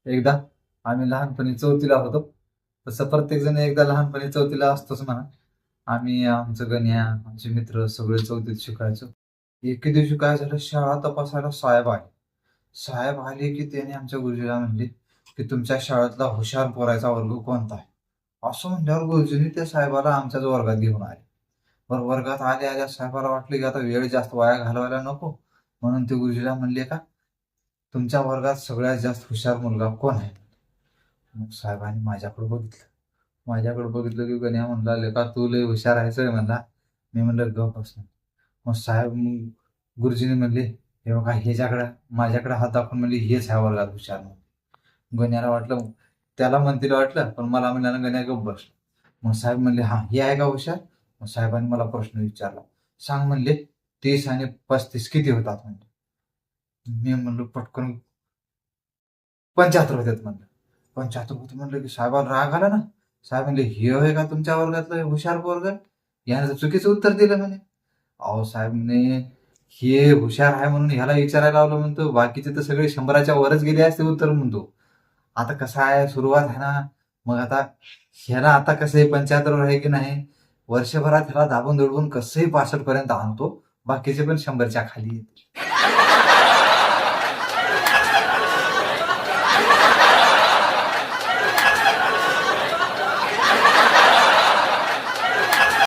एकदा आम्ही लहानपणी चौथीला होतो. तसं प्रत्येक जण एकदा लहानपणी चौथीला असतोच म्हणा. आम्ही आमचं गण्या, आमचे मित्र सगळे चौथीत शिकायचो. एके दिवशी काय झालं, शाळा तपासायला साहेब आले. साहेब आले की त्याने आमच्या गुरुजीला म्हणले, की तुमच्या शाळेतला हुशार पोराचा वर्ग कोणता आहे? असं म्हणल्यावर गुरुजींनी त्या साहेबाला आमच्याच वर्गात घेऊन आले. बरं वर्गात आल्या-आल्या साहेबाला वाटलं, की आता वेळ जास्त वाया घालवायला नको. म्हणून ते गुरुजीला म्हणले का, तुमच्या वर्गात सगळ्यात जास्त हुशार मुलगा कोण आहे? मग साहेबांनी माझ्याकडे बघितलं. माझ्याकडे बघितलं की गण्या म्हणला, "लेका तू लय हुशार आहेस होय" म्हणला. मी म्हणलं, "गप्प बस." मग गुरुजींनी म्हणले, "हे बघा ह्याच्याकडे" माझ्याकडे हात दाखवून म्हणले, "हेच ह्या वर्गात हुशार." म्हणून. गण्याला वाटलं, त्याला म्हणतील वाटलं, पण मला म्हणल्यानं गण्या गप्प बसला. मग साहेब म्हणले, "हां, हे आहे का हुशार?" मग साहेबांनी मला प्रश्न विचारला. "सांग" म्हणले, "30 आणि 35 किती होतात?" म्हणले. मी म्हणलो पटकन 75 होतात म्हणलं. 75 होते म्हणलं की साहेबाला राग आला ना. साहेब म्हणले, "हे होय का तुमच्या वर्गातलं हुशार पोरगं? यानं तर चुकीचं उत्तर दिलं" म्हणे. अहो साहेब म्हणे, "हे हुशार आहे म्हणून ह्याला विचारायला लावलं म्हणतो. बाकीचे तर सगळे 100च्या वरच गेले असते उत्तर म्हणतो. आता कसं आहे सुरुवात आहे ना. मग आता ह्याला आता कसं आहे 75 वर आहे की नाही, वर्षभरात ह्याला दाबून-दडबून कसंही 65 पर्यंत आणतो. बाकीचे पण 100च्या खाली येतील."